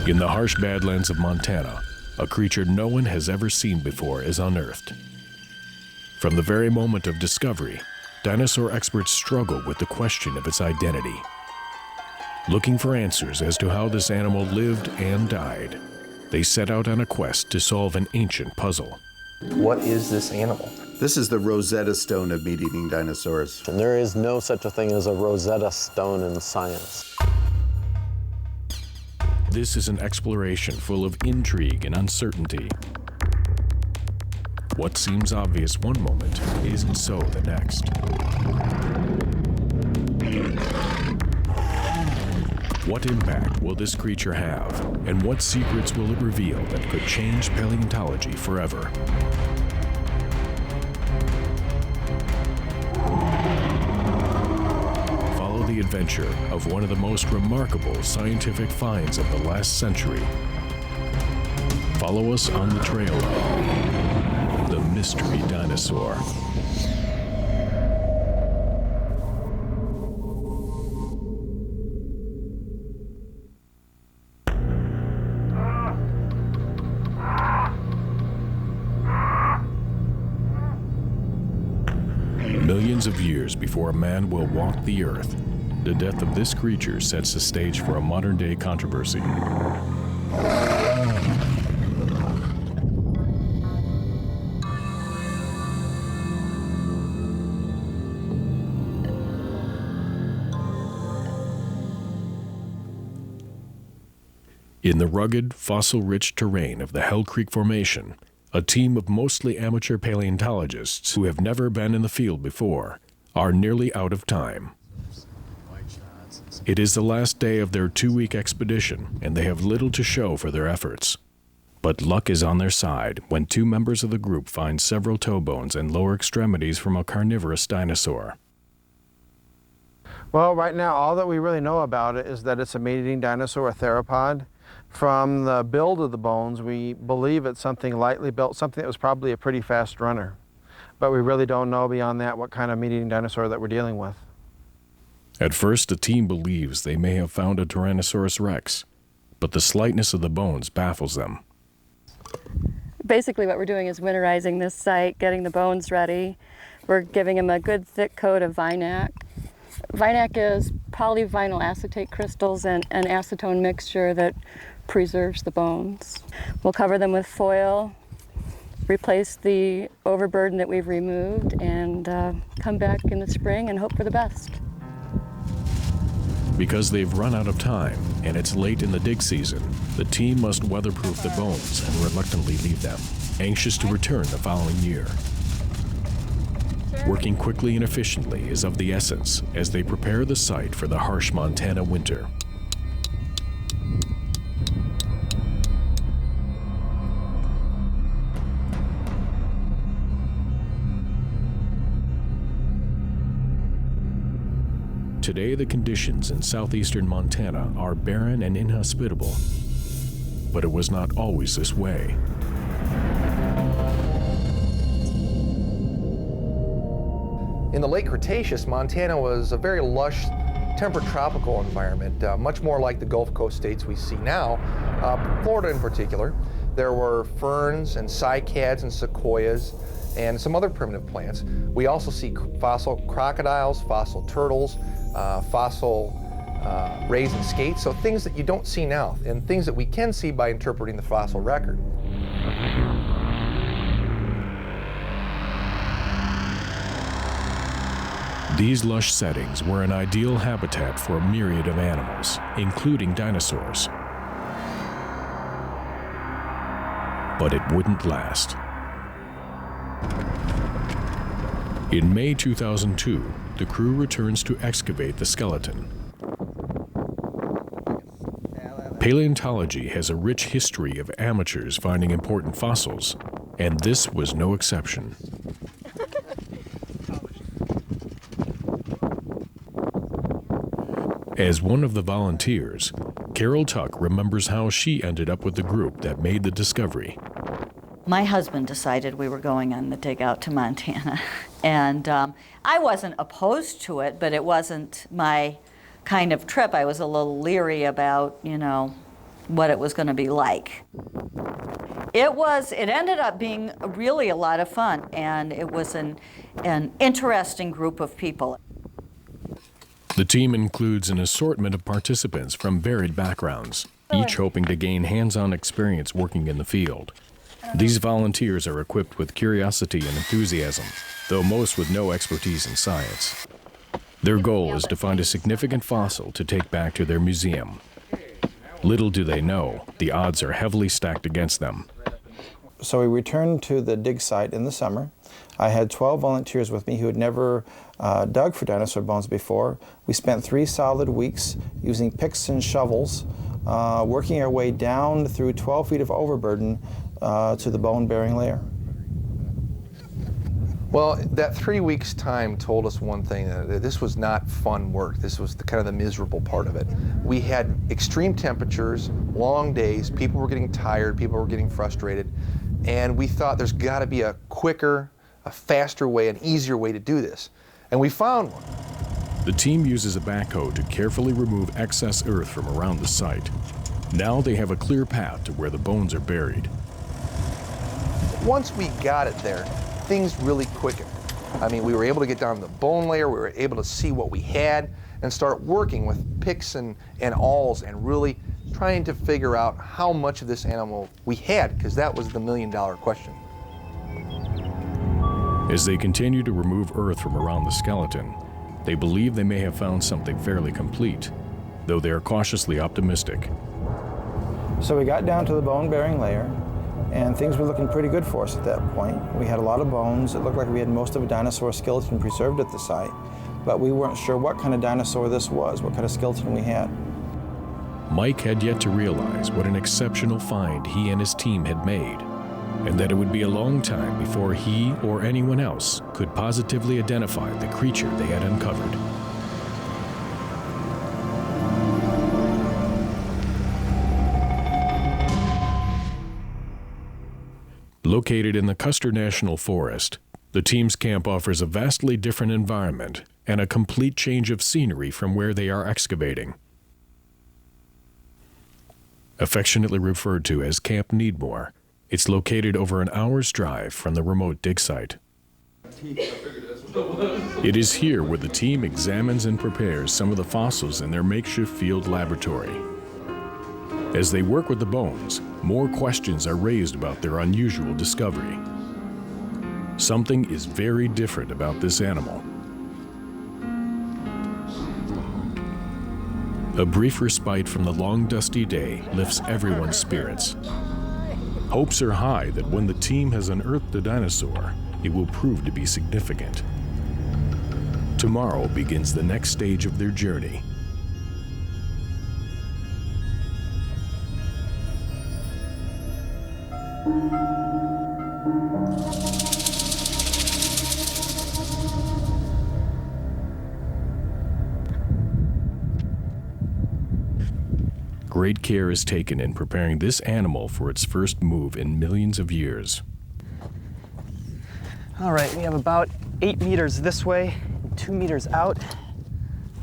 In the harsh badlands of Montana, a creature no one has ever seen before is unearthed. From the very moment of discovery, dinosaur experts struggle with the question of its identity. Looking for answers as to how this animal lived and died, they set out on a quest to solve an ancient puzzle. What is this animal? This is the Rosetta Stone of meat-eating dinosaurs. And there is no such a thing as a Rosetta Stone in science. This is an exploration full of intrigue and uncertainty. What seems obvious one moment isn't so the next. What impact will this creature have, and what secrets will it reveal that could change paleontology forever? Follow the adventure of one of the most remarkable scientific finds of the last century. Follow us on the trail of the Mystery Dinosaur. Millions of years before man will walk the earth, the death of this creature sets the stage for a modern-day controversy. In the rugged, fossil-rich terrain of the Hell Creek Formation, a team of mostly amateur paleontologists who have never been in the field before are nearly out of time. It is the last day of their 2-week expedition, and they have little to show for their efforts. But luck is on their side when 2 members of the group find several toe bones and lower extremities from a carnivorous dinosaur. Well, right now, all that we really know about it is that it's a meat-eating dinosaur, a theropod. From the build of the bones, we believe it's something lightly built, something that was probably a pretty fast runner. But we really don't know beyond that what kind of meat-eating dinosaur that we're dealing with. At first, the team believes they may have found a Tyrannosaurus rex, but the slightness of the bones baffles them. Basically what we're doing is winterizing this site, getting the bones ready. We're giving them a good thick coat of Vinac. Vinac is polyvinyl acetate crystals and an acetone mixture that preserves the bones. We'll cover them with foil, replace the overburden that we've removed, and come back in the spring and hope for the best. Because they've run out of time and it's late in the dig season, the team must weatherproof the bones and reluctantly leave them, anxious to return the following year. Working quickly and efficiently is of the essence as they prepare the site for the harsh Montana winter. Today, the conditions in southeastern Montana are barren and inhospitable, but it was not always this way. In the late Cretaceous, Montana was a very lush, temperate tropical environment, much more like the Gulf Coast states we see now, Florida in particular. There were ferns and cycads and sequoias and some other primitive plants. We also see fossil crocodiles, fossil turtles, fossil rays and skates, so things that you don't see now and things that we can see by interpreting the fossil record. These lush settings were an ideal habitat for a myriad of animals, including dinosaurs. But it wouldn't last. In May 2002, the crew returns to excavate the skeleton. Paleontology has a rich history of amateurs finding important fossils, and this was no exception. As one of the volunteers, Carol Tuck remembers how she ended up with the group that made the discovery. My husband decided we were going on the dig out to Montana, and I wasn't opposed to it, but it wasn't my kind of trip. I was a little leery about, what it was going to be like. It ended up being really a lot of fun, and it was an interesting group of people. The team includes an assortment of participants from varied backgrounds, each hoping to gain hands-on experience working in the field. These volunteers are equipped with curiosity and enthusiasm, though most with no expertise in science. Their goal is to find a significant fossil to take back to their museum. Little do they know, the odds are heavily stacked against them. So we returned to the dig site in the summer. I had 12 volunteers with me who had never dug for dinosaur bones before. We spent 3 solid weeks using picks and shovels, working our way down through 12 feet of overburden to the bone-bearing layer. Well, that 3 weeks' time told us one thing, that this was not fun work. This was kind of the miserable part of it. We had extreme temperatures, long days, people were getting tired, people were getting frustrated, and we thought there's got to be a quicker, a faster way, an easier way to do this. And we found one. The team uses a backhoe to carefully remove excess earth from around the site. Now they have a clear path to where the bones are buried. Once we got it there, things really quickened. I mean, we were able to get down to the bone layer, we were able to see what we had and start working with picks and awls and really trying to figure out how much of this animal we had, because that was the million-dollar question. As they continue to remove earth from around the skeleton, they believe they may have found something fairly complete, though they are cautiously optimistic. So we got down to the bone-bearing layer, and things were looking pretty good for us at that point. We had a lot of bones. It looked like we had most of a dinosaur skeleton preserved at the site, but we weren't sure what kind of dinosaur this was, what kind of skeleton we had. Mike had yet to realize what an exceptional find he and his team had made, and that it would be a long time before he or anyone else could positively identify the creature they had uncovered. Located in the Custer National Forest, the team's camp offers a vastly different environment and a complete change of scenery from where they are excavating. Affectionately referred to as Camp Needmore, it's located over an hour's drive from the remote dig site. It is here where the team examines and prepares some of the fossils in their makeshift field laboratory. As they work with the bones, more questions are raised about their unusual discovery. Something is very different about this animal. A brief respite from the long, dusty day lifts everyone's spirits. Hopes are high that when the team has unearthed a dinosaur, it will prove to be significant. Tomorrow begins the next stage of their journey. Great care is taken in preparing this animal for its first move in millions of years. All right, we have about 8 meters this way, 2 meters out.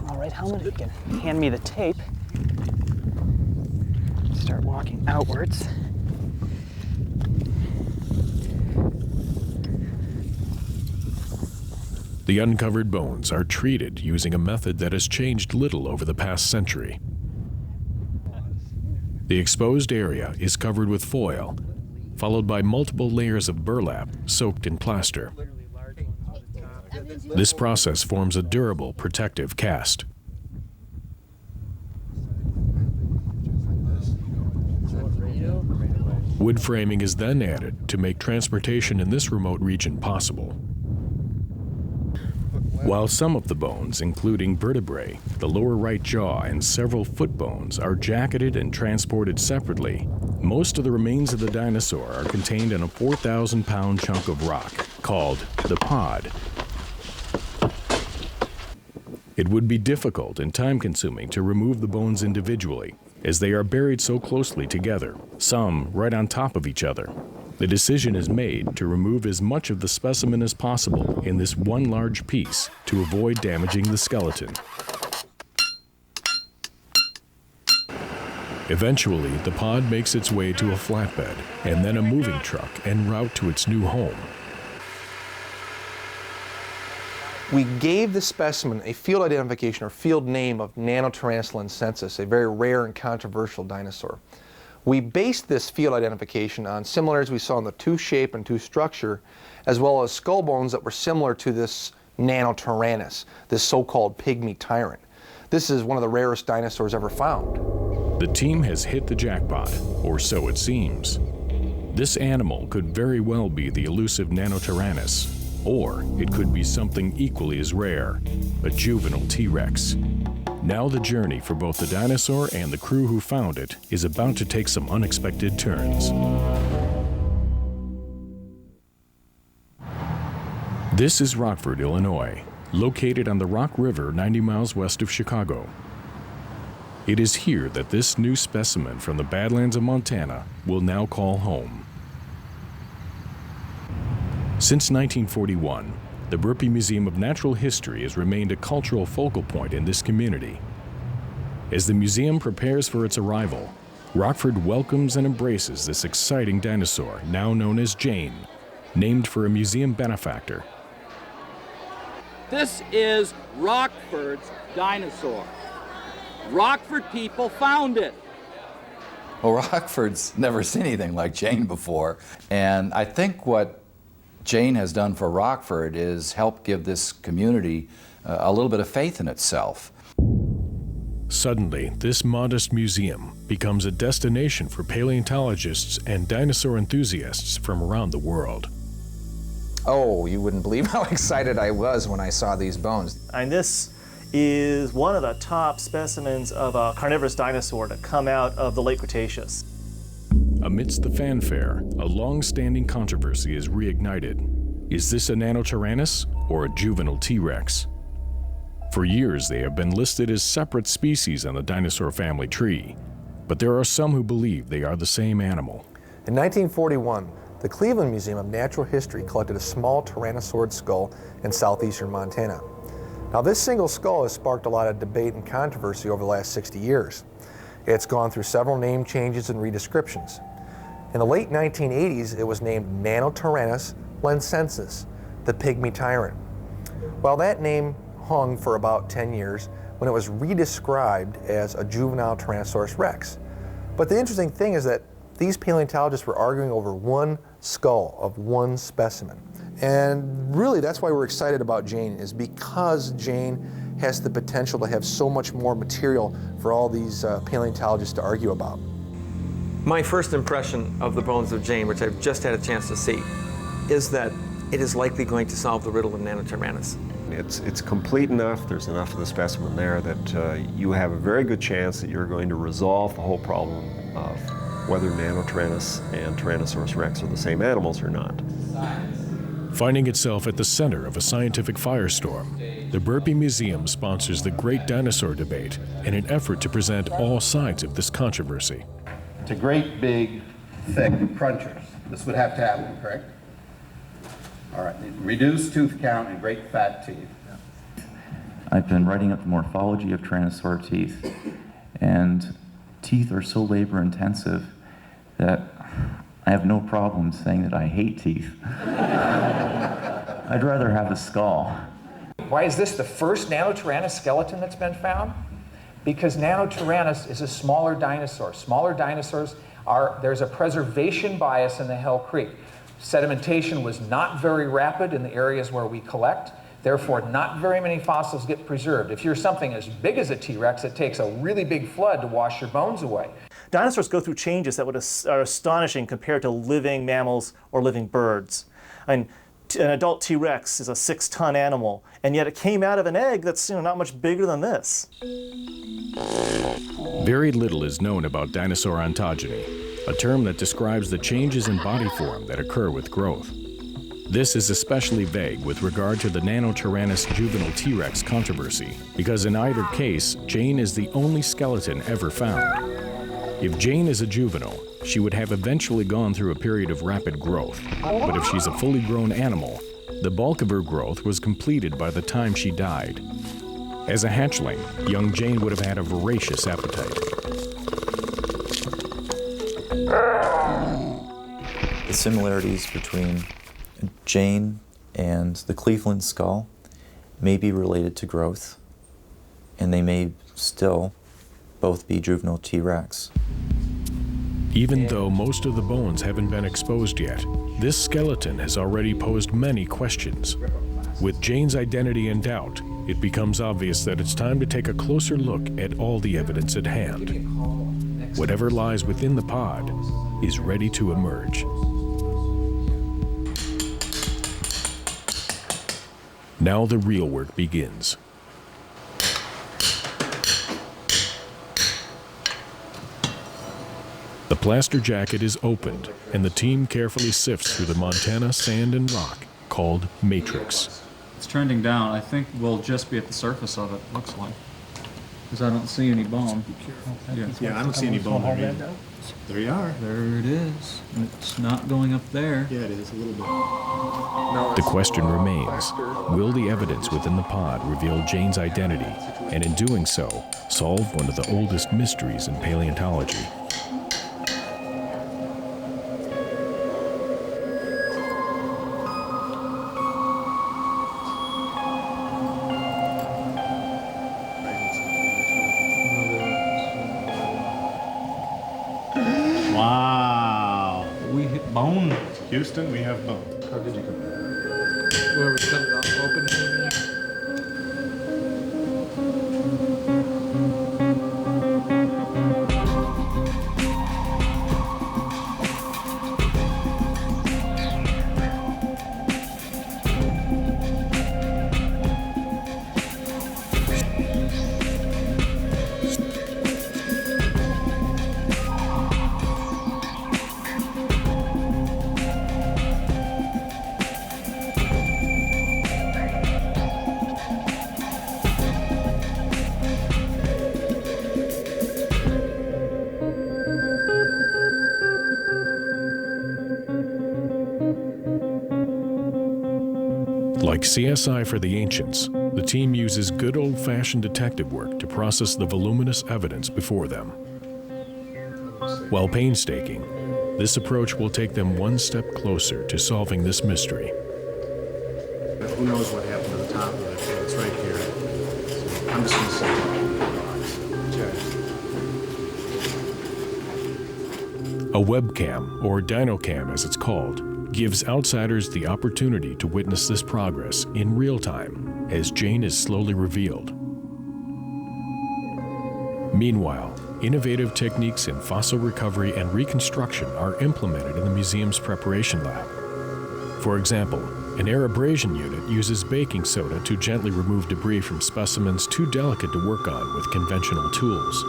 All right, Helmut, if you can hand me the tape. Start walking outwards. The uncovered bones are treated using a method that has changed little over the past century. The exposed area is covered with foil, followed by multiple layers of burlap soaked in plaster. This process forms a durable, protective cast. Wood framing is then added to make transportation in this remote region possible. While some of the bones, including vertebrae, the lower right jaw, and several foot bones, are jacketed and transported separately, most of the remains of the dinosaur are contained in a 4,000-pound chunk of rock called the pod. It would be difficult and time-consuming to remove the bones individually, as they are buried so closely together, some right on top of each other. The decision is made to remove as much of the specimen as possible in this one large piece to avoid damaging the skeleton. Eventually, the pod makes its way to a flatbed and then a moving truck en route to its new home. We gave the specimen a field identification or field name of Nanotyrannus, a very rare and controversial dinosaur. We based this field identification on similarities we saw in the tooth shape and tooth structure, as well as skull bones that were similar to this Nanotyrannus, this so-called pygmy tyrant. This is one of the rarest dinosaurs ever found. The team has hit the jackpot, or so it seems. This animal could very well be the elusive Nanotyrannus, or it could be something equally as rare, a juvenile T-Rex. Now the journey for both the dinosaur and the crew who found it is about to take some unexpected turns. This is Rockford, Illinois, located on the Rock River 90 miles west of Chicago. It is here that this new specimen from the Badlands of Montana will now call home. Since 1941, the Burpee Museum of Natural History has remained a cultural focal point in this community. As the museum prepares for its arrival, Rockford welcomes and embraces this exciting dinosaur, now known as Jane, named for a museum benefactor. This is Rockford's dinosaur. Rockford people found it. Well, Rockford's never seen anything like Jane before, and I think what Jane has done for Rockford is help give this community a little bit of faith in itself. Suddenly, this modest museum becomes a destination for paleontologists and dinosaur enthusiasts from around the world. Oh, you wouldn't believe how excited I was when I saw these bones. And this is one of the top specimens of a carnivorous dinosaur to come out of the late Cretaceous. Amidst the fanfare, a long-standing controversy is reignited. Is this a Nanotyrannus or a juvenile T-Rex? For years, they have been listed as separate species on the dinosaur family tree, but there are some who believe they are the same animal. In 1941, the Cleveland Museum of Natural History collected a small tyrannosaurid skull in southeastern Montana. Now, this single skull has sparked a lot of debate and controversy over the last 60 years. It's gone through several name changes and redescriptions. In the late 1980s, it was named Nanotyrannus lensensis, the pygmy tyrant. Well, that name hung for about 10 years when it was redescribed as a juvenile Tyrannosaurus rex. But the interesting thing is that these paleontologists were arguing over one skull of one specimen. And really, that's why we're excited about Jane, is because Jane has the potential to have so much more material for all these paleontologists to argue about. My first impression of the bones of Jane, which I've just had a chance to see, is that it is likely going to solve the riddle of Nanotyrannus. It's complete enough, there's enough of the specimen there that you have a very good chance that you're going to resolve the whole problem of whether Nanotyrannus and Tyrannosaurus rex are the same animals or not. Finding itself at the center of a scientific firestorm, the Burpee Museum sponsors the Great Dinosaur Debate in an effort to present all sides of this controversy. To great, big, thick crunchers. This would have to happen, correct? All right, reduced tooth count and great fat teeth. I've been writing up the morphology of Tyrannosaur teeth, and teeth are so labor intensive that I have no problem saying that I hate teeth. I'd rather have a skull. Why is this the first Nanotyrannus skeleton that's been found? Because Nanotyrannus is a smaller dinosaur. Smaller dinosaurs there's a preservation bias in the Hell Creek. Sedimentation was not very rapid in the areas where we collect. Therefore, not very many fossils get preserved. If you're something as big as a T-Rex, it takes a really big flood to wash your bones away. Dinosaurs go through changes that are astonishing compared to living mammals or living birds. I mean, an adult T-Rex is a 6-ton animal, and yet it came out of an egg that's not much bigger than this. Very little is known about dinosaur ontogeny, a term that describes the changes in body form that occur with growth. This is especially vague with regard to the Nanotyrannus juvenile T-Rex controversy, because in either case, Jane is the only skeleton ever found. If Jane is a juvenile, she would have eventually gone through a period of rapid growth. But if she's a fully grown animal, the bulk of her growth was completed by the time she died. As a hatchling, young Jane would have had a voracious appetite. The similarities between Jane and the Cleveland skull may be related to growth, and they may still both be juvenile T-Rex. Even though most of the bones haven't been exposed yet, this skeleton has already posed many questions. With Jane's identity in doubt, it becomes obvious that it's time to take a closer look at all the evidence at hand. Whatever lies within the pod is ready to emerge. Now the real work begins. The plaster jacket is opened, and the team carefully sifts through the Montana sand and rock called matrix. It's trending down. I think we'll just be at the surface of it, looks like. Because I don't see any bone. Yeah, I don't see any bone there either. There you are. There it is. And it's not going up there. Yeah, it is, a little bit. The question remains, will the evidence within the pod reveal Jane's identity, and in doing so, solve one of the oldest mysteries in paleontology? Wow. We hit bone. Houston, we have bone. How did you come back? Where we cut it off open, maybe? Like CSI for the ancients, the team uses good old-fashioned detective work to process the voluminous evidence before them. While painstaking, this approach will take them one step closer to solving this mystery. Who knows what happened to the top of it? So it's right here. So I'm just going to set it. A webcam, or dinocam as it's called, gives outsiders the opportunity to witness this progress in real time as Jane is slowly revealed. Meanwhile, innovative techniques in fossil recovery and reconstruction are implemented in the museum's preparation lab. For example, an air abrasion unit uses baking soda to gently remove debris from specimens too delicate to work on with conventional tools.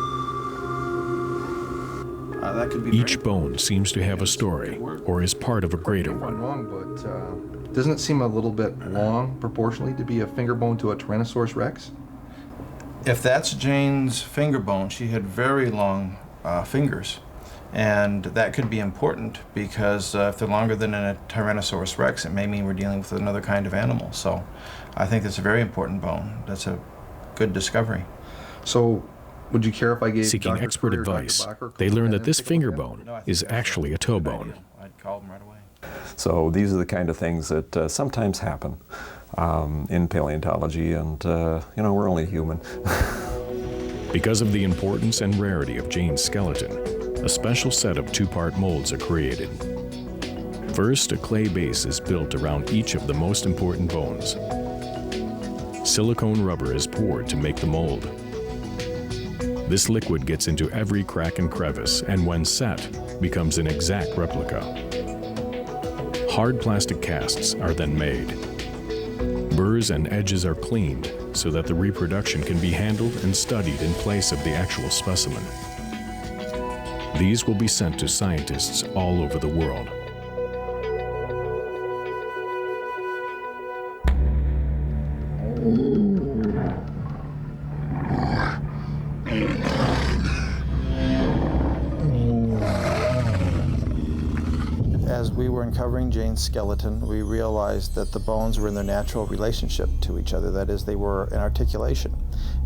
Each bone seems to have a story, or is part of a greater one. But doesn't it seem a little bit long, proportionally, to be a finger bone to a Tyrannosaurus rex? If that's Jane's finger bone, she had very long fingers. And that could be important because if they're longer than a Tyrannosaurus rex, it may mean we're dealing with another kind of animal. So I think that's a very important bone. That's a good discovery. So would you care if I gave Seeking Dr. expert Curry or Dr. advice, Bacher they learn that and this take a finger look at it? bone is actually a toe bone. I'd call them right away. So these are the kind of things that sometimes happen in paleontology, and you know, we're only human. Because of the importance and rarity of Jane's skeleton, a special set of two-part molds are created. First, a clay base is built around each of the most important bones. Silicone rubber is poured to make the mold. This liquid gets into every crack and crevice, and when set, becomes an exact replica. Hard plastic casts are then made. Burrs and edges are cleaned so that the reproduction can be handled and studied in place of the actual specimen. These will be sent to scientists all over the world. As we were uncovering Jane's skeleton, we realized that the bones were in their natural relationship to each other. That is, they were in articulation.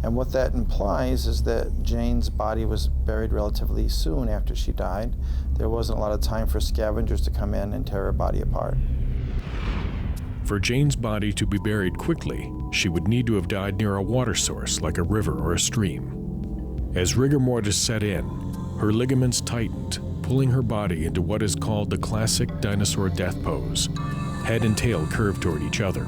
And what that implies is that Jane's body was buried relatively soon after she died. There wasn't a lot of time for scavengers to come in and tear her body apart. For Jane's body to be buried quickly, she would need to have died near a water source like a river or a stream. As rigor mortis set in, her ligaments tightened, pulling her body into what is called the classic dinosaur death pose. Head and tail curved toward each other.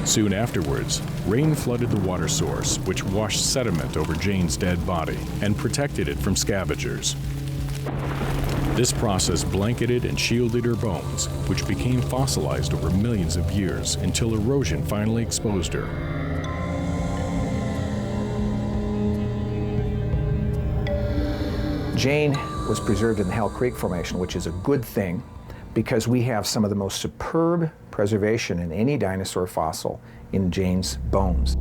Soon afterwards, rain flooded the water source, which washed sediment over Jane's dead body and protected it from scavengers. This process blanketed and shielded her bones, which became fossilized over millions of years until erosion finally exposed her. Jane was preserved in the Hell Creek Formation, which is a good thing because we have some of the most superb preservation in any dinosaur fossil in Jane's bones.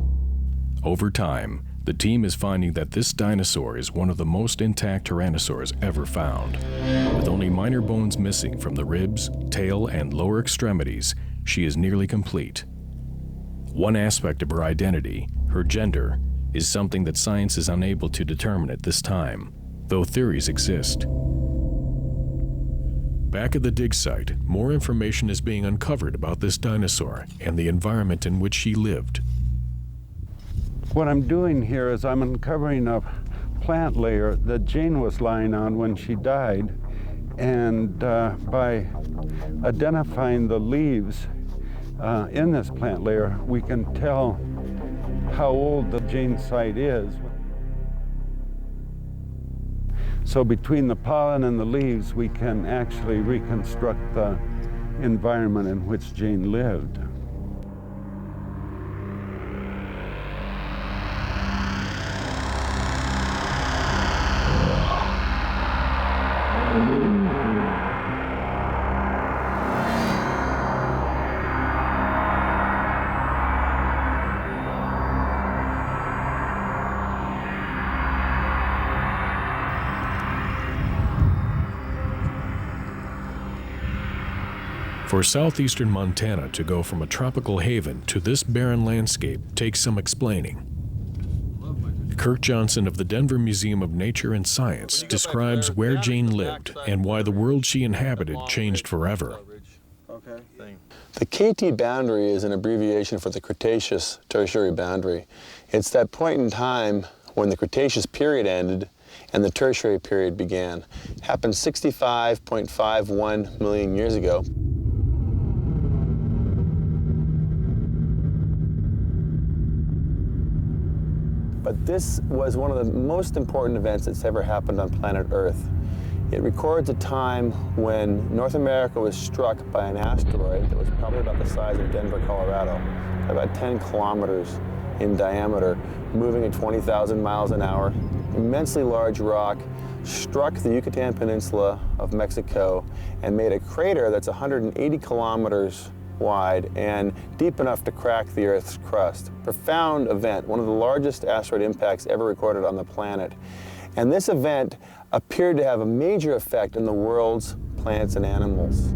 Over time, the team is finding that this dinosaur is one of the most intact tyrannosaurs ever found. With only minor bones missing from the ribs, tail, and lower extremities, she is nearly complete. One aspect of her identity, her gender, is something that science is unable to determine at this time, though theories exist. Back at the dig site, more information is being uncovered about this dinosaur and the environment in which she lived. What I'm doing here is I'm uncovering a plant layer that Jane was lying on when she died, and by identifying the leaves in this plant layer, we can tell how old the Jane site is. So between the pollen and the leaves, we can actually reconstruct the environment in which Jane lived. For southeastern Montana to go from a tropical haven to this barren landscape takes some explaining. Kirk Johnson of the Denver Museum of Nature and Science describes where Jane lived and why the world she inhabited changed forever. The KT boundary is an abbreviation for the Cretaceous-Tertiary boundary. It's that point in time when the Cretaceous period ended and the Tertiary period began. It happened 65.51 million years ago. But this was one of the most important events that's ever happened on planet Earth. It records a time when North America was struck by an asteroid that was probably about the size of Denver, Colorado, about 10 kilometers in diameter, moving at 20,000 miles an hour. Immensely large rock struck the Yucatan Peninsula of Mexico and made a crater that's 180 kilometers wide and deep enough to crack the Earth's crust. Profound event, one of the largest asteroid impacts ever recorded on the planet. And this event appeared to have a major effect on the world's plants and animals.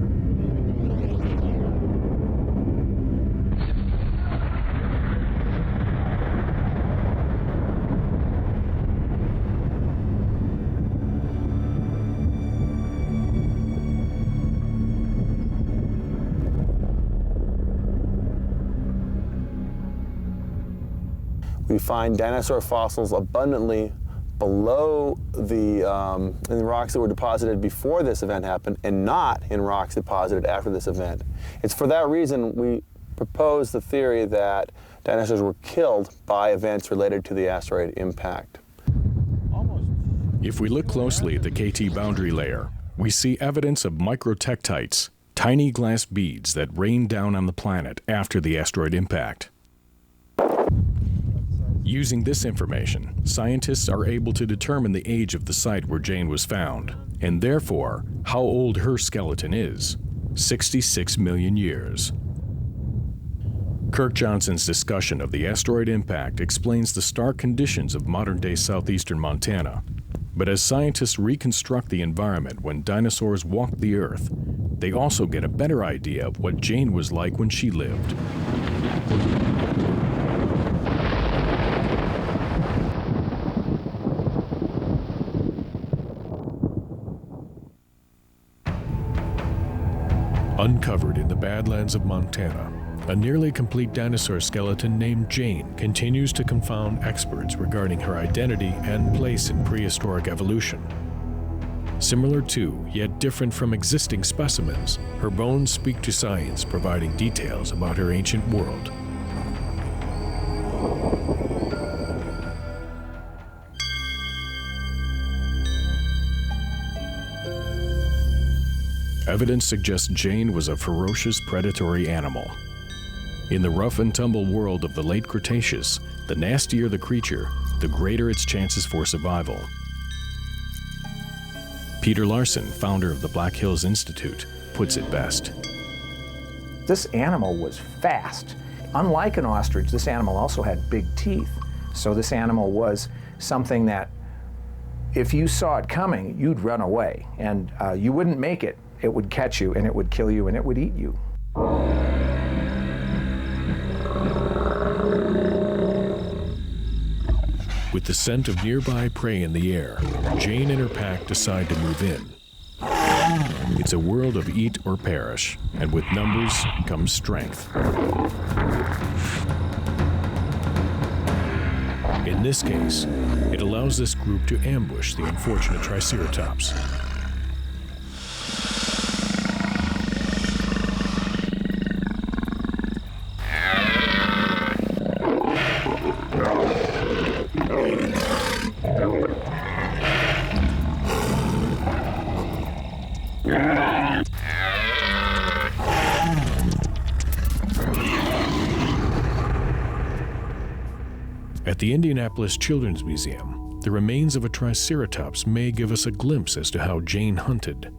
We find dinosaur fossils abundantly below in the rocks that were deposited before this event happened and not in rocks deposited after this event. It's for that reason we propose the theory that dinosaurs were killed by events related to the asteroid impact. If we look closely at the KT boundary layer, we see evidence of microtectites, tiny glass beads that rained down on the planet after the asteroid impact. Using this information, scientists are able to determine the age of the site where Jane was found, and therefore, how old her skeleton is, 66 million years. Kirk Johnson's discussion of the asteroid impact explains the stark conditions of modern-day southeastern Montana. But as scientists reconstruct the environment when dinosaurs walked the Earth, they also get a better idea of what Jane was like when she lived. Uncovered in the Badlands of Montana, a nearly complete dinosaur skeleton named Jane continues to confound experts regarding her identity and place in prehistoric evolution. Similar to, yet different from existing specimens, her bones speak to science, providing details about her ancient world. Evidence suggests Jane was a ferocious predatory animal. In the rough and tumble world of the late Cretaceous, the nastier the creature, the greater its chances for survival. Peter Larson, founder of the Black Hills Institute, puts it best. This animal was fast. Unlike an ostrich, this animal also had big teeth. So this animal was something that if you saw it coming, you'd run away, and you wouldn't make it. It would catch you, and it would kill you, and it would eat you. With the scent of nearby prey in the air, Jane and her pack decide to move in. It's a world of eat or perish, and with numbers comes strength. In this case, it allows this group to ambush the unfortunate Triceratops. At the Indianapolis Children's Museum, the remains of a Triceratops may give us a glimpse as to how Jane hunted.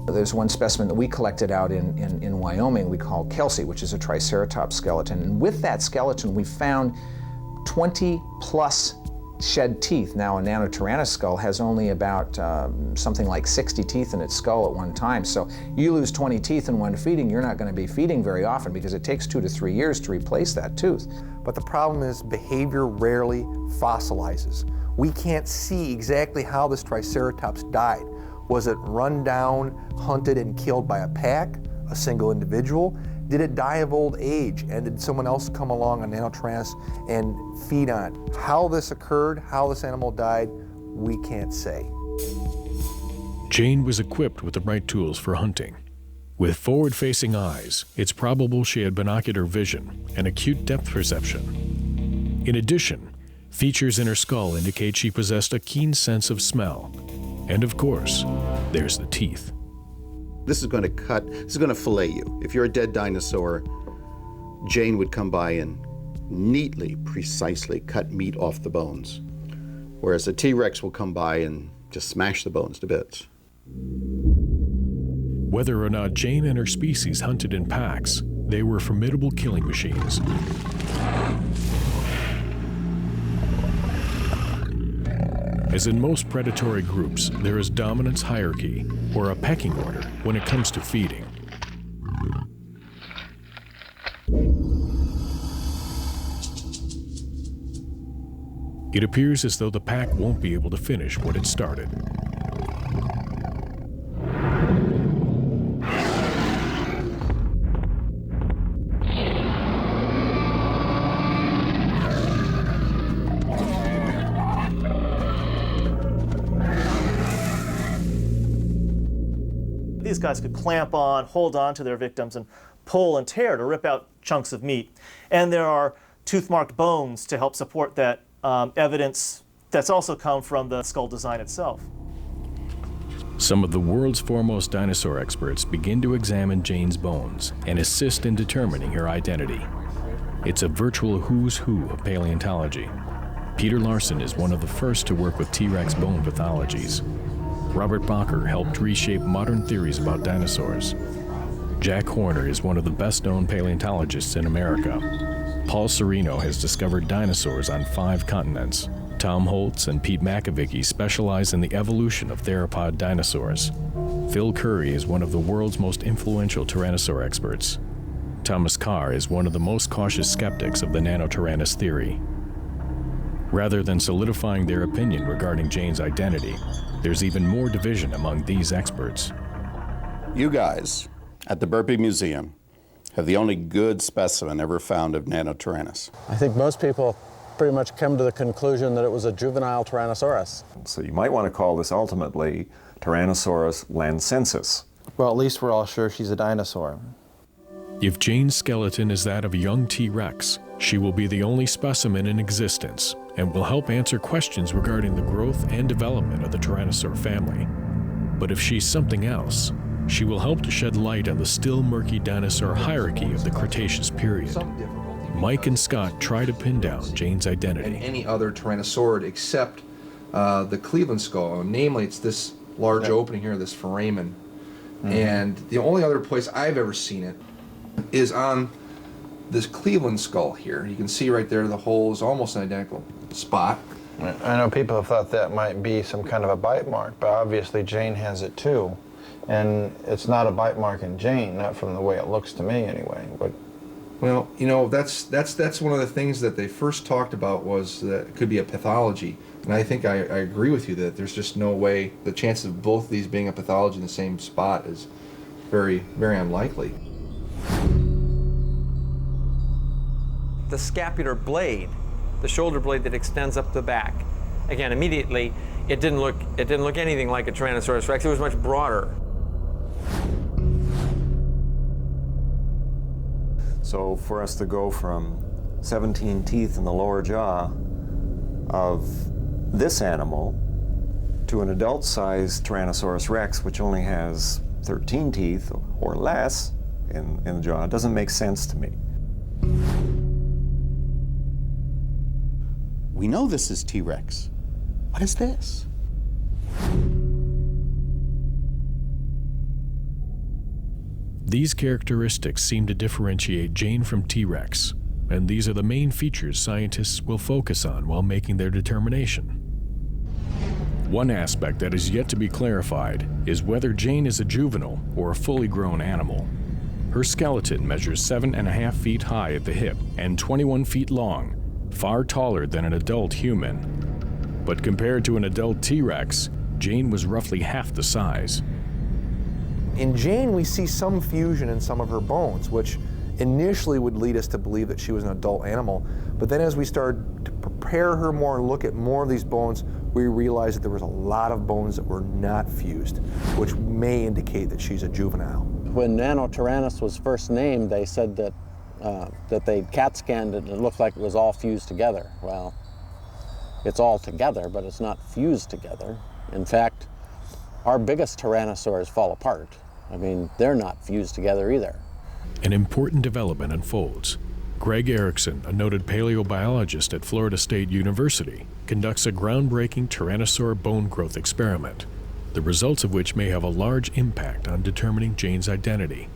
There's one specimen that we collected out in Wyoming we call Kelsey, which is a Triceratops skeleton. And with that skeleton, we found 20 plus shed teeth. Now, a Nanotyrannus skull has only about something like 60 teeth in its skull at one time. So you lose 20 teeth in one feeding, you're not going to be feeding very often because it takes 2 to 3 years to replace that tooth. But the problem is behavior rarely fossilizes. We can't see exactly how this Triceratops died. Was it run down, hunted, and killed by a pack, a single individual? Did it die of old age, and did someone else come along, a Nanotyrannus, and feed on it? How this occurred, how this animal died, we can't say. Jane was equipped with the right tools for hunting. With forward-facing eyes, it's probable she had binocular vision and acute depth perception. In addition, features in her skull indicate she possessed a keen sense of smell. And of course, there's the teeth. This is going to cut, this is going to fillet you. If you're a dead dinosaur, Jane would come by and neatly, precisely cut meat off the bones. Whereas a T-Rex will come by and just smash the bones to bits. Whether or not Jane and her species hunted in packs, they were formidable killing machines. As in most predatory groups, there is dominance hierarchy, or a pecking order, when it comes to feeding. It appears as though the pack won't be able to finish what it started. These guys could clamp on, hold on to their victims, and pull and tear to rip out chunks of meat. And there are tooth-marked bones to help support that evidence that's also come from the skull design itself. Some of the world's foremost dinosaur experts begin to examine Jane's bones and assist in determining her identity. It's a virtual who's who of paleontology. Peter Larson is one of the first to work with T-Rex bone pathologies. Robert Bacher helped reshape modern theories about dinosaurs. Jack Horner is one of the best-known paleontologists in America. Paul Sereno has discovered dinosaurs on 5 continents. Tom Holtz and Pete Makovicki specialize in the evolution of theropod dinosaurs. Phil Currie is one of the world's most influential Tyrannosaur experts. Thomas Carr is one of the most cautious skeptics of the Nanotyrannus theory. Rather than solidifying their opinion regarding Jane's identity, there's even more division among these experts. You guys at the Burpee Museum have the only good specimen ever found of Nanotyrannus. I think most people pretty much come to the conclusion that it was a juvenile Tyrannosaurus. So you might want to call this ultimately Tyrannosaurus lancensis. Well, at least we're all sure she's a dinosaur. If Jane's skeleton is that of a young T-Rex, she will be the only specimen in existence and will help answer questions regarding the growth and development of the Tyrannosaur family. But if she's something else, she will help to shed light on the still murky dinosaur hierarchy of the Cretaceous period. Mike and Scott try to pin down Jane's identity. And any other Tyrannosaurid except the Cleveland skull. Namely, it's this large opening here, this foramen. And the only other place I've ever seen it is on this Cleveland skull here. You can see right there the hole is almost an identical spot. I know people have thought that might be some kind of a bite mark, but obviously Jane has it too. And it's not a bite mark in Jane, not from the way it looks to me anyway. But well, you know, that's one of the things that they first talked about was that it could be a pathology. And I think I agree with you that there's just no way, the chances of both of these being a pathology in the same spot is very, very unlikely. The scapular blade, the shoulder blade that extends up the back. Again, immediately, it didn't look anything like a Tyrannosaurus rex. It was much broader. So for us to go from 17 teeth in the lower jaw of this animal to an adult-sized Tyrannosaurus rex, which only has 13 teeth or less in the jaw, doesn't make sense to me. We know this is T-Rex. What is this? These characteristics seem to differentiate Jane from T-Rex, and these are the main features scientists will focus on while making their determination. One aspect that is yet to be clarified is whether Jane is a juvenile or a fully grown animal. Her skeleton measures 7.5 feet high at the hip and 21 feet long, far taller than an adult human. But compared to an adult T-Rex, Jane was roughly half the size. In Jane, we see some fusion in some of her bones, which initially would lead us to believe that she was an adult animal. But then as we started to prepare her more and look at more of these bones, we realized that there was a lot of bones that were not fused, which may indicate that she's a juvenile. When Nanotyrannus was first named, they said that they CAT scanned it and it looked like it was all fused together. Well, it's all together, but it's not fused together. In fact, our biggest tyrannosaurs fall apart. I mean, they're not fused together either. An important development unfolds. Greg Erickson, a noted paleobiologist at Florida State University, conducts a groundbreaking tyrannosaur bone growth experiment, the results of which may have a large impact on determining Jane's identity.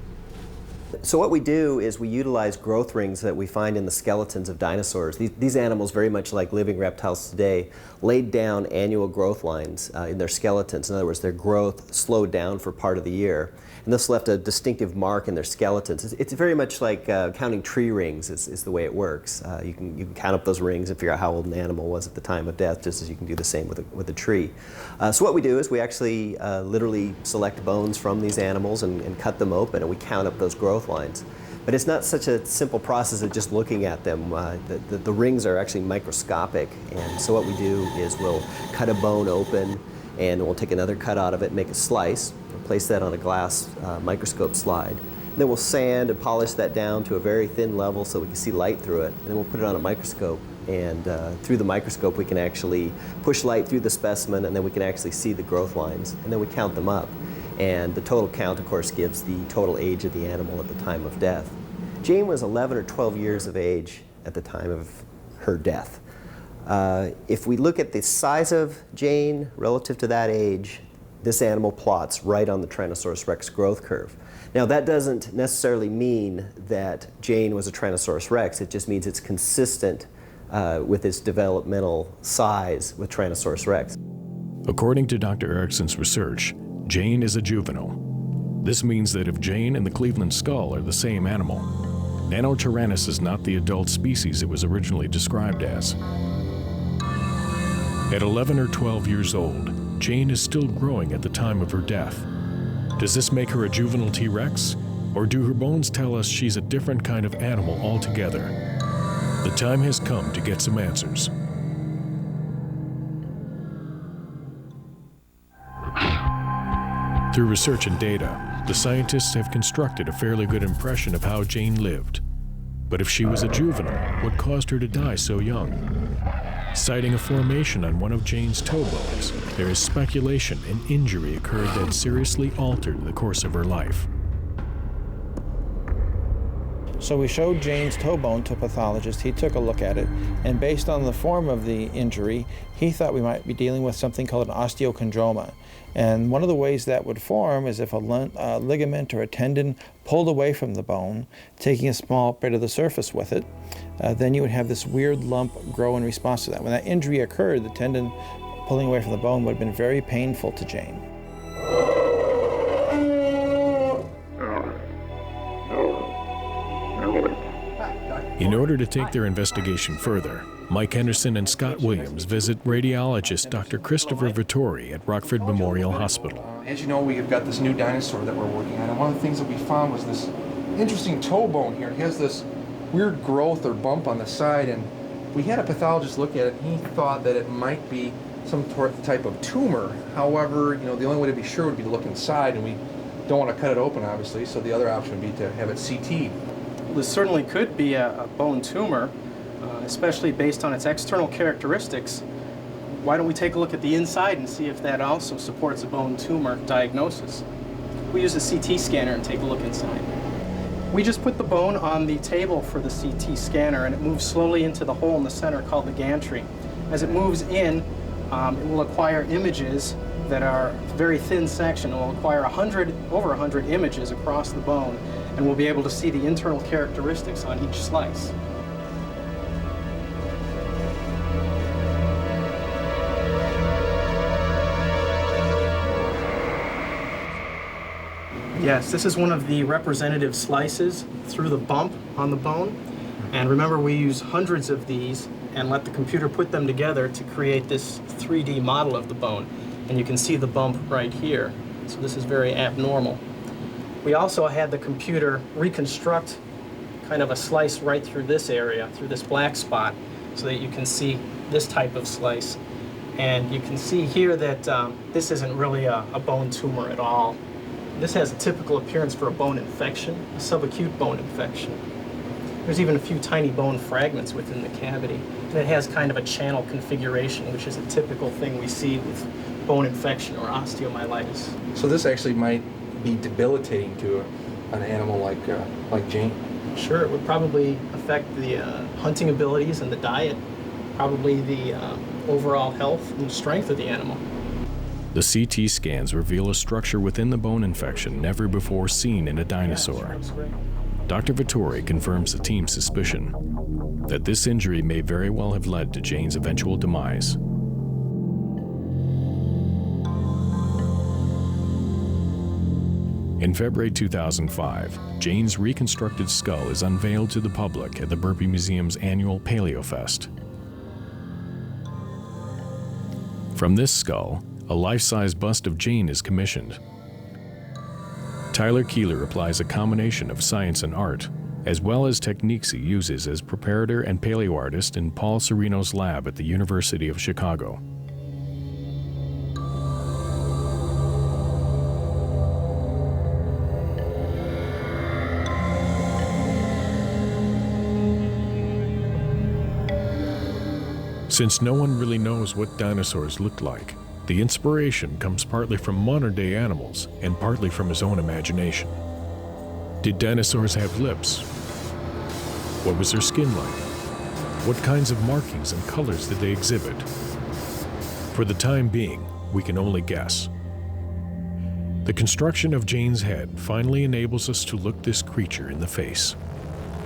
So what we do is we utilize growth rings that we find in the skeletons of dinosaurs. These animals, very much like living reptiles today, laid down annual growth lines in their skeletons. In other words, their growth slowed down for part of the year. And this left a distinctive mark in their skeletons. It's very much like counting tree rings is the way it works. You can count up those rings and figure out how old an animal was at the time of death, just as you can do the same with a tree. So what we do is we actually literally select bones from these animals and cut them open, and we count up those growth lines. But it's not such a simple process of just looking at them. The rings are actually microscopic, and so what we do is we'll cut a bone open, and we'll take another cut out of it, make a slice, place that on a glass microscope slide. Then we'll sand and polish that down to a very thin level so we can see light through it. And then we'll put it on a microscope, and through the microscope we can actually push light through the specimen, and then we can actually see the growth lines, and then we count them up. And the total count, of course, gives the total age of the animal at the time of death. Jane was 11 or 12 years of age at the time of her death. If we look at the size of Jane relative to that age, this animal plots right on the Tyrannosaurus rex growth curve. Now, that doesn't necessarily mean that Jane was a Tyrannosaurus rex. It just means it's consistent with its developmental size with Tyrannosaurus rex. According to Dr. Erickson's research, Jane is a juvenile. This means that if Jane and the Cleveland skull are the same animal, Nanotyrannus is not the adult species it was originally described as. At 11 or 12 years old, Jane is still growing at the time of her death. Does this make her a juvenile T-Rex? Or do her bones tell us she's a different kind of animal altogether? The time has come to get some answers. Through research and data, the scientists have constructed a fairly good impression of how Jane lived. But if she was a juvenile, what caused her to die so young? Citing a formation on one of Jane's toe bones, there is speculation an injury occurred that seriously altered the course of her life. So we showed Jane's toe bone to a pathologist. He took a look at it, and based on the form of the injury, he thought we might be dealing with something called an osteochondroma. And one of the ways that would form is if a ligament or a tendon pulled away from the bone, taking a small bit of the surface with it, then you would have this weird lump grow in response to that. When that injury occurred, the tendon pulling away from the bone would have been very painful to Jane. In order to take their investigation further, Mike Henderson and Scott Williams visit radiologist Dr. Christopher Vittori at Rockford Memorial Hospital. As you know, we've got this new dinosaur that we're working on, and one of the things that we found was this interesting toe bone here. It has this weird growth or bump on the side, and we had a pathologist look at it, and he thought that it might be some type of tumor. However, you know, the only way to be sure would be to look inside, and we don't want to cut it open, obviously, so the other option would be to have it CT'd. This certainly could be a bone tumor, especially based on its external characteristics. Why don't we take a look at the inside and see if that also supports a bone tumor diagnosis? We use a CT scanner and take a look inside. We just put the bone on the table for the CT scanner, and it moves slowly into the hole in the center called the gantry. As it moves in, it will acquire images that are a very thin section. It will acquire over 100 images across the bone, and we'll be able to see the internal characteristics on each slice. Yes, this is one of the representative slices through the bump on the bone. And remember, we use hundreds of these and let the computer put them together to create this 3D model of the bone. And you can see the bump right here. So this is very abnormal. We also had the computer reconstruct kind of a slice right through this area, through this black spot, so that you can see this type of slice. And you can see here that this isn't really a bone tumor at all. This has a typical appearance for a bone infection, a subacute bone infection. There's even a few tiny bone fragments within the cavity. And it has kind of a channel configuration, which is a typical thing we see with bone infection or osteomyelitis. So this actually might be debilitating to an animal like Jane? Sure, it would probably affect the hunting abilities and the diet, probably the overall health and strength of the animal. The CT scans reveal a structure within the bone infection never before seen in a dinosaur. Dr. Vittori confirms the team's suspicion that this injury may very well have led to Jane's eventual demise. In February 2005, Jane's reconstructed skull is unveiled to the public at the Burpee Museum's annual PaleoFest. From this skull, a life-size bust of Jane is commissioned. Tyler Keeler applies a combination of science and art, as well as techniques he uses as preparator and paleoartist in Paul Sereno's lab at the University of Chicago. Since no one really knows what dinosaurs looked like, the inspiration comes partly from modern-day animals and partly from his own imagination. Did dinosaurs have lips? What was their skin like? What kinds of markings and colors did they exhibit? For the time being, we can only guess. The construction of Jane's head finally enables us to look this creature in the face,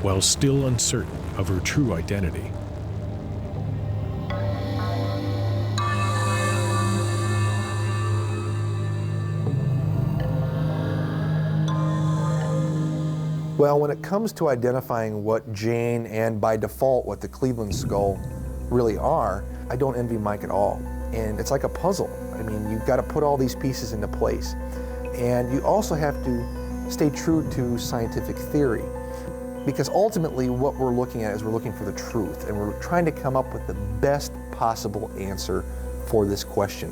while still uncertain of her true identity. Well, when it comes to identifying what Jane and by default what the Cleveland skull really are, I don't envy Mike at all. And it's like a puzzle. I mean, you've got to put all these pieces into place. And you also have to stay true to scientific theory. Because ultimately what we're looking at is we're looking for the truth, and we're trying to come up with the best possible answer for this question: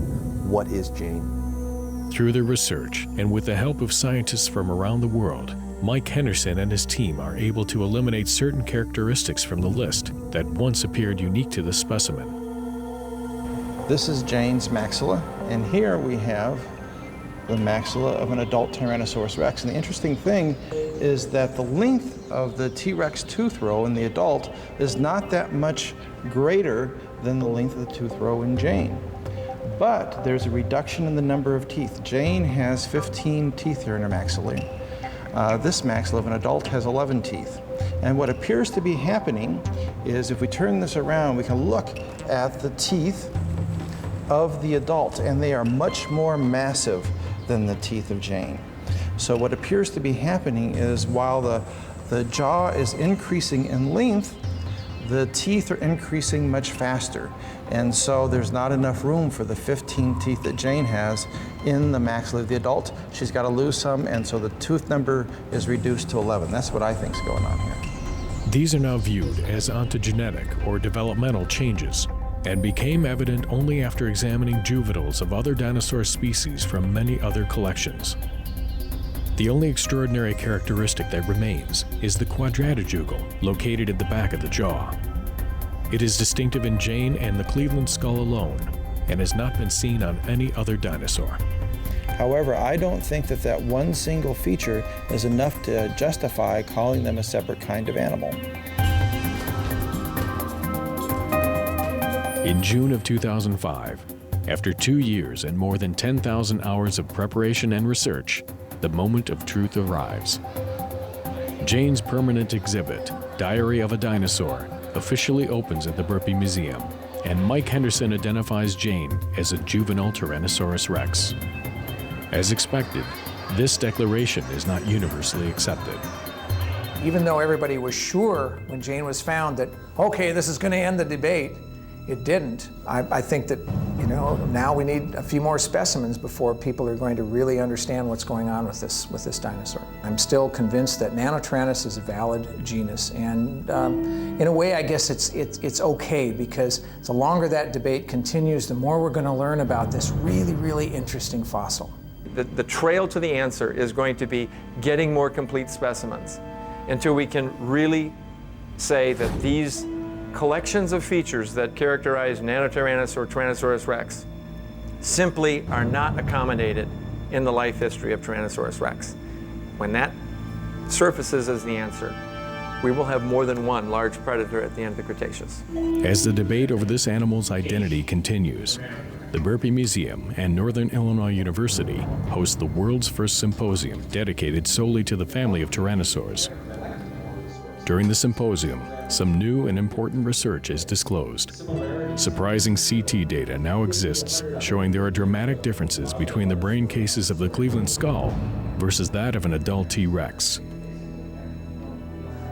what is Jane? Through their research, and with the help of scientists from around the world, Mike Henderson and his team are able to eliminate certain characteristics from the list that once appeared unique to the specimen. This is Jane's maxilla, and here we have the maxilla of an adult Tyrannosaurus rex. And the interesting thing is that the length of the T-Rex tooth row in the adult is not that much greater than the length of the tooth row in Jane. But there's a reduction in the number of teeth. Jane has 15 teeth here in her maxillae. This maxilla of an adult has 11 teeth. And what appears to be happening is, if we turn this around, we can look at the teeth of the adult, and they are much more massive than the teeth of Jane. So what appears to be happening is, while the jaw is increasing in length, the teeth are increasing much faster. And so there's not enough room for the 15 teeth that Jane has in the maxilla of the adult. She's got to lose some, and so the tooth number is reduced to 11. That's what I think is going on here. These are now viewed as ontogenetic or developmental changes, and became evident only after examining juveniles of other dinosaur species from many other collections. The only extraordinary characteristic that remains is the quadratijugal, located at the back of the jaw. It is distinctive in Jane and the Cleveland skull alone, and has not been seen on any other dinosaur. However, I don't think that that one single feature is enough to justify calling them a separate kind of animal. In June of 2005, after 2 years and more than 10,000 hours of preparation and research, the moment of truth arrives. Jane's permanent exhibit, Diary of a Dinosaur, officially opens at the Burpee Museum, and Mike Henderson identifies Jane as a juvenile Tyrannosaurus rex. As expected, this declaration is not universally accepted. Even though everybody was sure when Jane was found that, okay, this is going to end the debate, it didn't. I think that, now we need a few more specimens before people are going to really understand what's going on with this dinosaur. I'm still convinced that Nanotyrannus is a valid genus, and in a way, I guess it's okay, because the longer that debate continues, the more we're going to learn about this really, really interesting fossil. The trail to the answer is going to be getting more complete specimens until we can really say that these collections of features that characterize Nanotyrannus or Tyrannosaurus rex simply are not accommodated in the life history of Tyrannosaurus rex. When that surfaces as the answer, we will have more than one large predator at the end of the Cretaceous. As the debate over this animal's identity continues, the Burpee Museum and Northern Illinois University host the world's first symposium dedicated solely to the family of tyrannosaurs. During the symposium, some new and important research is disclosed. Surprising CT data now exists showing there are dramatic differences between the brain cases of the Cleveland skull versus that of an adult T-Rex.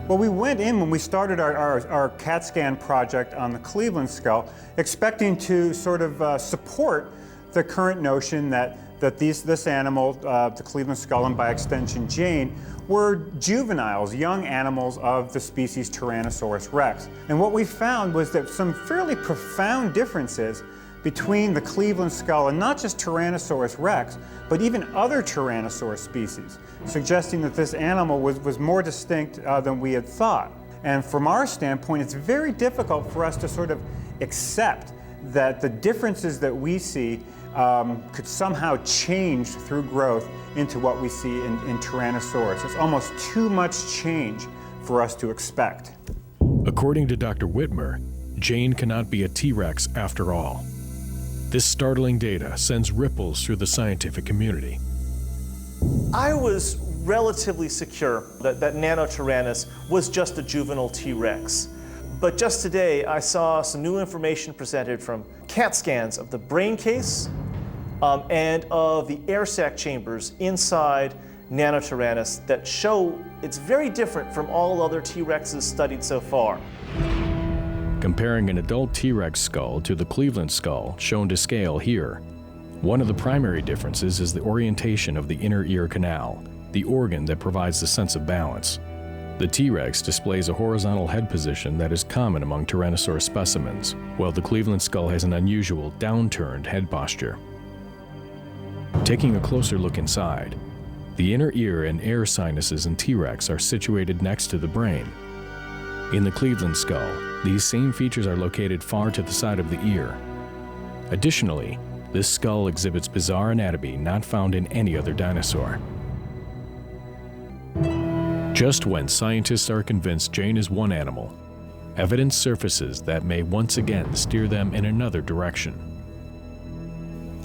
Well, we went in when we started our CAT scan project on the Cleveland skull, expecting to sort of support the current notion that this animal, the Cleveland skull, and by extension Jane, were juveniles, young animals of the species Tyrannosaurus rex. And what we found was that some fairly profound differences between the Cleveland skull and not just Tyrannosaurus rex, but even other Tyrannosaurus species, suggesting that this animal was more distinct than we had thought. And from our standpoint, it's very difficult for us to sort of accept that the differences that we see could somehow change through growth into what we see in Tyrannosaurus. It's almost too much change for us to expect. According to Dr. Whitmer, Jane cannot be a T-Rex after all. This startling data sends ripples through the scientific community. I was relatively secure that Nanotyrannus was just a juvenile T-Rex. But just today, I saw some new information presented from CAT scans of the brain case and of the air sac chambers inside Nanotyrannus that show it's very different from all other T-Rexes studied so far. Comparing an adult T-Rex skull to the Cleveland skull shown to scale here, one of the primary differences is the orientation of the inner ear canal, the organ that provides the sense of balance. The T-Rex displays a horizontal head position that is common among Tyrannosaur specimens, while the Cleveland skull has an unusual downturned head posture. Taking a closer look inside, the inner ear and air sinuses in T-Rex are situated next to the brain. In the Cleveland skull, these same features are located far to the side of the ear. Additionally, this skull exhibits bizarre anatomy not found in any other dinosaur. Just when scientists are convinced Jane is one animal, evidence surfaces that may once again steer them in another direction.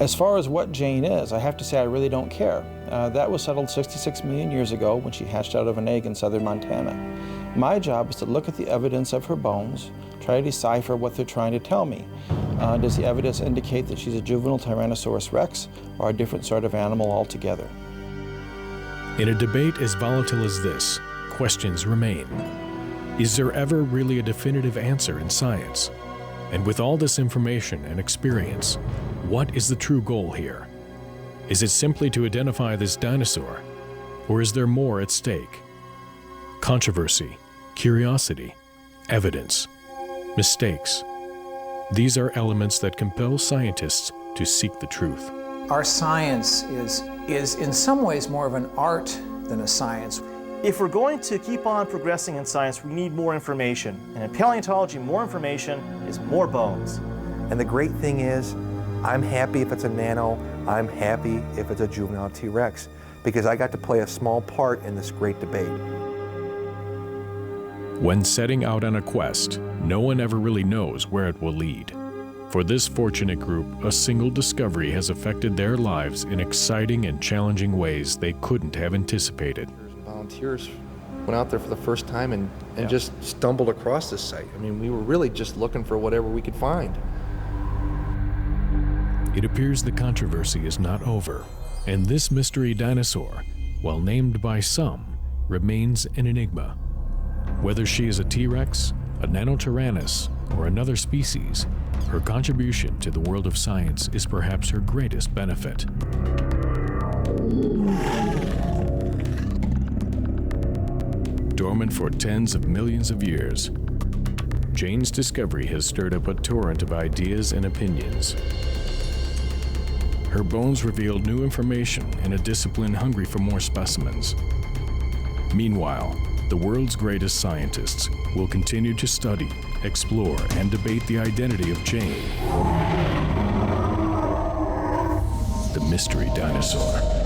As far as what Jane is, I have to say I really don't care. That was settled 66 million years ago when she hatched out of an egg in southern Montana. My job is to look at the evidence of her bones, try to decipher what they're trying to tell me. Does the evidence indicate that she's a juvenile Tyrannosaurus rex or a different sort of animal altogether? In a debate as volatile as this, questions remain. Is there ever really a definitive answer in science? And with all this information and experience, what is the true goal here? Is it simply to identify this dinosaur, or is there more at stake? Controversy, curiosity, evidence, mistakes. These are elements that compel scientists to seek the truth. Our science is in some ways more of an art than a science. If we're going to keep on progressing in science, we need more information. And in paleontology, more information is more bones. And the great thing is, I'm happy if it's a nano, I'm happy if it's a juvenile T-Rex, because I got to play a small part in this great debate. When setting out on a quest, no one ever really knows where it will lead. For this fortunate group, a single discovery has affected their lives in exciting and challenging ways they couldn't have anticipated. Volunteers went out there for the first time and just stumbled across this site. I mean, we were really just looking for whatever we could find. It appears the controversy is not over, and this mystery dinosaur, while named by some, remains an enigma. Whether she is a T-Rex, a Nanotyrannus, or another species, her contribution to the world of science is perhaps her greatest benefit. Dormant for tens of millions of years, Jane's discovery has stirred up a torrent of ideas and opinions. Her bones revealed new information in a discipline hungry for more specimens. Meanwhile, the world's greatest scientists will continue to study, explore, and debate the identity of Jane, the mystery dinosaur.